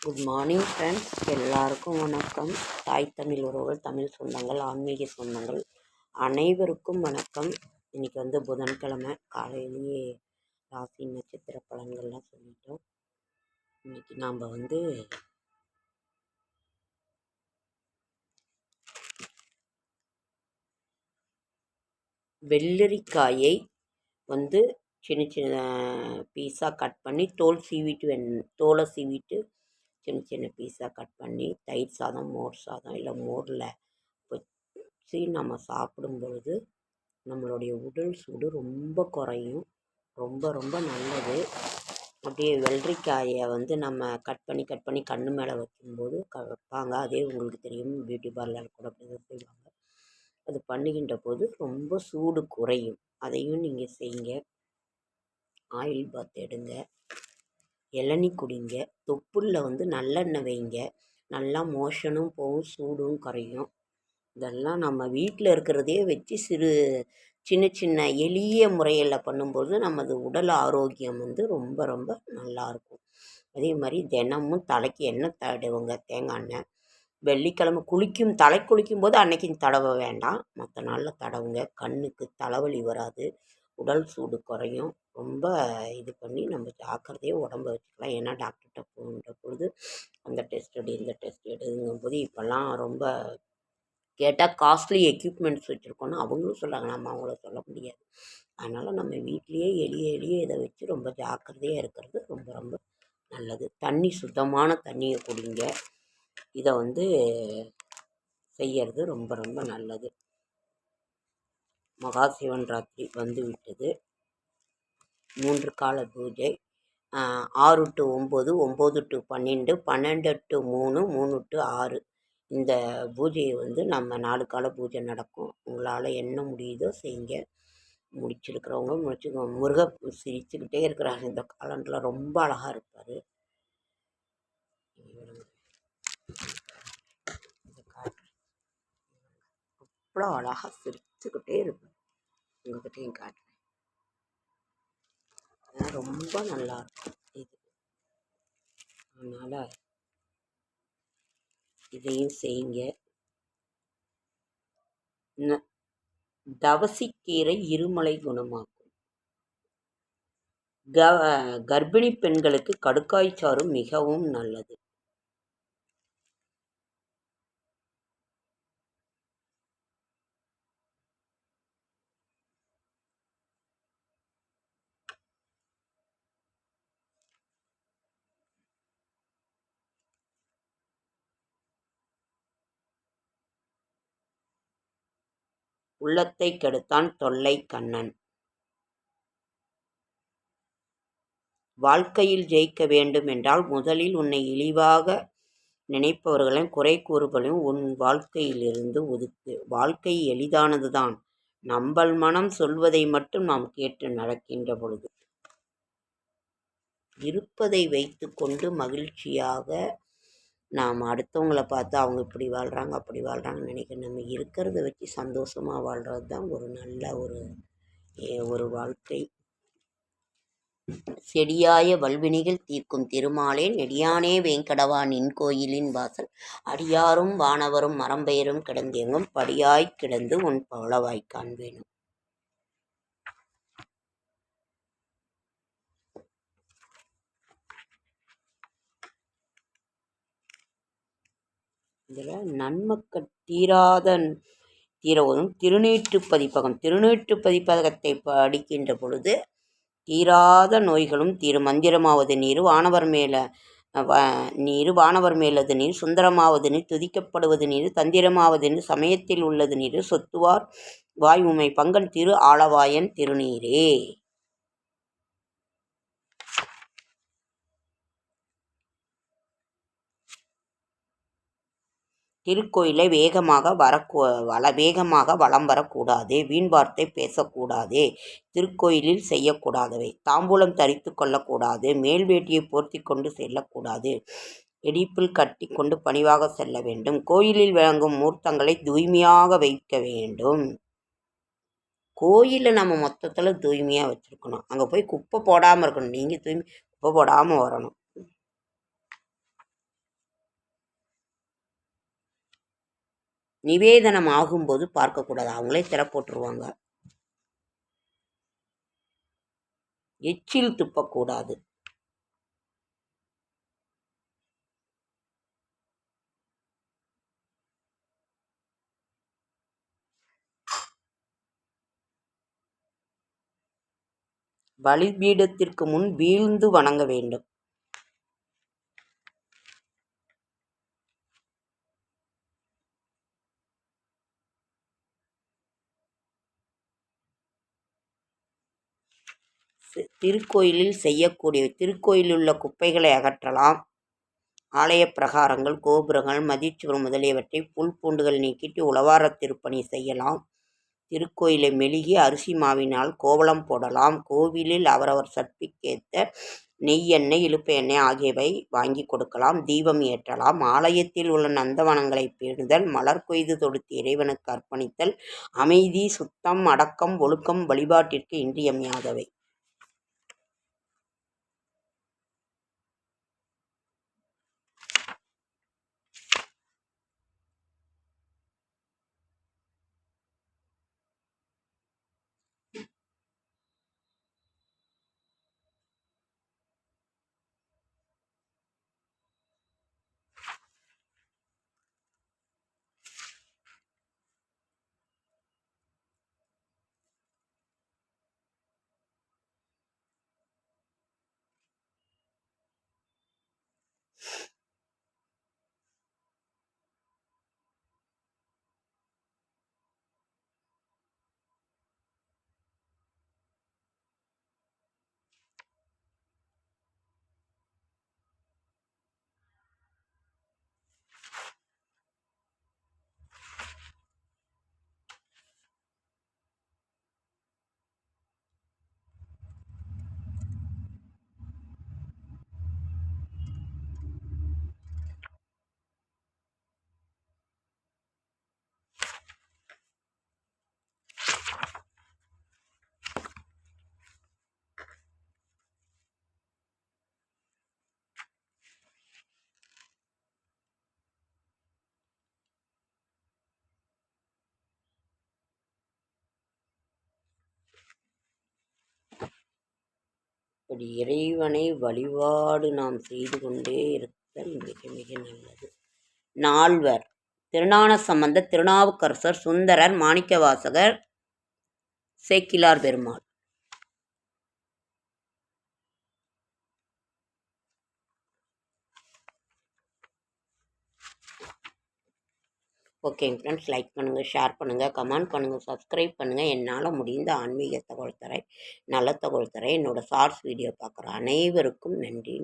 Good morning friends, எல்லாருக்கும் வணக்கம். தாய் தமிழ் உறவுகள், தமிழ் சொந்தங்கள், ஆன்மீக சொந்தங்கள் அனைவருக்கும் வணக்கம். இன்றைக்கி புதன்கிழமை காலையிலேயே ராசி நட்சத்திர பலன்கள்லாம் சொல்லிட்டோம். இன்றைக்கி நாம் வெள்ளரிக்காயை சின்ன சின்ன பீஸாக கட் பண்ணி தோலை சீவிட்டு சின்ன சின்ன பீஸாக கட் பண்ணி தயிர் சாதம், மோர் சாதம் இல்லை மோரில் வச்சு நம்ம சாப்பிடும் பொழுது நம்மளுடைய உடல் சூடு ரொம்ப குறையும். ரொம்ப ரொம்ப நல்லது. அப்படியே வெள்ளரிக்காயை நம்ம கட் பண்ணி கண்ணு மேலே வைக்கும்போது வைப்பாங்க. அதே உங்களுக்கு தெரியும், பியூட்டி பார்லர் கூட அப்படி தான் செய்வாங்க. அது பண்ணுகின்ற போது ரொம்ப சூடு குறையும். அதையும் நீங்கள் செய்யுங்க. ஆயில் பாத் எடுங்க, இளநீ குடிங்க, தொப்புளில் நல்லெண்ணெய் வைங்க. நல்லா மோஷனும் போகும், சூடும் குறையும். இதெல்லாம் நம்ம வீட்டில் இருக்கிறதே வச்சு சின்ன சின்ன எளிய முறையில் பண்ணும்போது நமது உடல் ஆரோக்கியம் ரொம்ப ரொம்ப நல்லாயிருக்கும். அதே மாதிரி தினமும் தலைக்கு எண்ணெய் தடவுங்க, தேங்காய் எண்ணெய். வெள்ளிக்கிழமை தலை குளிக்கும் போது அன்னைக்கு தடவ வேண்டாம், மற்ற நாளில் தடவுங்க. கண்ணுக்கு தலைவலி வராது, உடல் சூடு குறையும். ரொம்ப இது பண்ணி நம்ம ஜாக்கிரதையாக உடம்ப வச்சுக்கலாம். ஏன்னா டாக்டர்கிட்ட போகின்ற பொழுது அந்த டெஸ்ட் எடு, இந்த டெஸ்ட் எடுங்கும் போது இப்போல்லாம் ரொம்ப கேட்டால் காஸ்ட்லி எக்யூப்மெண்ட்ஸ் வச்சுருக்கோன்னு அவங்களும் சொல்கிறாங்க, நம்ம அவங்கள சொல்ல முடியாது. அதனால் நம்ம வீட்லேயே எளிய இதை வச்சு ரொம்ப ஜாக்கிரதையாக இருக்கிறது ரொம்ப ரொம்ப நல்லது. தண்ணி, சுத்தமான தண்ணியை குடிங்க. இதை செய்யறது ரொம்ப ரொம்ப நல்லது. மகா சிவராத்திரி விட்டது. 3 கால பூஜை, 6 to 9, 9 to 12, 12 to 3, 3 to 6. இந்த பூஜையை நம்ம 4 கால பூஜை நடக்கும். உங்களால் என்ன முடியுதோ செய்யுங்க. முடிச்சிருக்கிறவங்க முடிச்சுக்கோங்க. முருகர் சிரிச்சுக்கிட்டே இருக்கிறாரு. இந்த காலண்டில் ரொம்ப அழகாக இருப்பார். அவ்வளோ அழகாக சிரிச்சுக்கிட்டே இருப்பார். உங்ககிட்டையும் காட்டுறேன். ரொம்ப நல்லா இருக்கும் இது. அதனால் இதையும் செய்யுங்க. தவசிக்கீரை இருமலை குணமாக்கும். கர்ப்பிணி பெண்களுக்கு கடுக்காய்ச்சாறு மிகவும் நல்லது. உள்ளத்தை கெடுத்தான் தொல்லை கண்ணன். வாழ்க்கையில் ஜெயிக்க வேண்டும் என்றால் முதலில் உன்னை இழிவாக நினைப்பவர்களையும் குறை கூறுகளையும் உன் வாழ்க்கையிலிருந்து ஒதுக்கு. வாழ்க்கை எளிதானதுதான், நம்பல் மனம் சொல்வதை மட்டும் நாம் கேட்டு நடக்கின்ற பொழுது. இருப்பதை வைத்து கொண்டு மகிழ்ச்சியாக நாம் அடுத்தவங்களை பார்த்து அவங்க இப்படி வாழ்கிறாங்க அப்படி வாழ்கிறாங்கன்னு நினைக்கணும். நம்ம இருக்கிறத வச்சு சந்தோஷமாக வாழ்கிறது தான் ஒரு நல்ல ஒரு வாழ்க்கை. செடியாய வல்வினிகள் தீர்க்கும் திருமாலே நெடியானே வேங்கடவா நின் கோயிலின் வாசல் அடியாரும் வானவரும் மரம்பெயரும் கிடந்தெங்கும் படியாய் கிடந்து உன் பவளவாய் காண்பேனும். இதில் நன்மக்கள் தீரவதும் திருநீற்று பதிப்பகம். திருநீற்று பதிப்பகத்தை படிக்கின்ற பொழுது தீராத நோய்களும் தீரும். மந்திரமாவது நீர், வானவர் மேலது நீர், சுந்தரமாவது நீர், துதிக்கப்படுவது நீர், தந்திரமாவது நீர், சமயத்தில் உள்ளது நீர், சொத்துவார் வாய் உமை பங்கன் திரு ஆளவாயன் திருநீரே. திருக்கோயிலை வேகமாக வலம் வரக்கூடாது. வீண் வார்த்தை பேசக்கூடாது. திருக்கோயிலில் செய்யக்கூடாதவை: தாம்பூலம் தரித்து கொள்ளக்கூடாது. மேல் வேட்டியை போர்த்தி கொண்டு செல்லக்கூடாது. இடிப்பில் கட்டி கொண்டு பணிவாக செல்ல வேண்டும். கோயிலில் வழங்கும் மூர்த்தங்களை தூய்மையாக வைக்க வேண்டும். கோயிலில் நம்ம மொத்தத்தில் தூய்மையாக வச்சுருக்கணும். அங்கே போய் குப்பை போடாமல் இருக்கணும். நீங்கள் குப்பை போடாமல் வரணும். நிவேதனம் ஆகும்போது பார்க்கக்கூடாது, அவங்களே திரை போட்டுருவாங்க. எச்சில் துப்பக்கூடாது. பலிபீடத்திற்கு முன் வீழ்ந்து வணங்க வேண்டும். திருக்கோயிலில் செய்யக்கூடிய திருக்கோயிலில் உள்ள குப்பைகளை அகற்றலாம். ஆலய பிரகாரங்கள், கோபுரங்கள், மதிச்சுவர் முதலியவற்றை புல் பூண்டுகள் நீக்கிட்டு உழவார திருப்பணி செய்யலாம். திருக்கோயிலை மெழுகி அரிசி மாவினால் கோவலம் போடலாம். கோவிலில் அவரவர் சக்திக்கேற்ற நெய் எண்ணெய், இலுப்ப எண்ணெய் ஆகியவை வாங்கி கொடுக்கலாம். தீபம் ஏற்றலாம். ஆலயத்தில் உள்ள நந்தவனங்களை பேணுதல், மலர் கொய்து தொடுத்து இறைவனுக்கு அர்ப்பணித்தல், அமைதி, சுத்தம், அடக்கம், ஒழுக்கம் வழிபாட்டிற்கு இன்றியமையாதவை. இப்படி இறைவனை வழிபாடு நாம் செய்து கொண்டே இருத்தல் மிக மிக நல்லது. நால்வர்: திருஞான சம்பந்தர், திருநாவுக்கரசர், சுந்தரர், மாணிக்கவாசகர், சேக்கிழார் பெருமாள். ஓகேங்க ஃப்ரெண்ட்ஸ், லைக் பண்ணுங்கள், ஷேர் பண்ணுங்கள், கமெண்ட் பண்ணுங்கள், சப்ஸ்கிரைப் பண்ணுங்கள். என்னால் முடிந்த ஆன்மீக தகவல் தரேன், நல்ல தகவல் தரேன். என்னோடய ஷார்ட்ஸ் வீடியோ பார்க்குற அனைவருக்கும் நன்றி.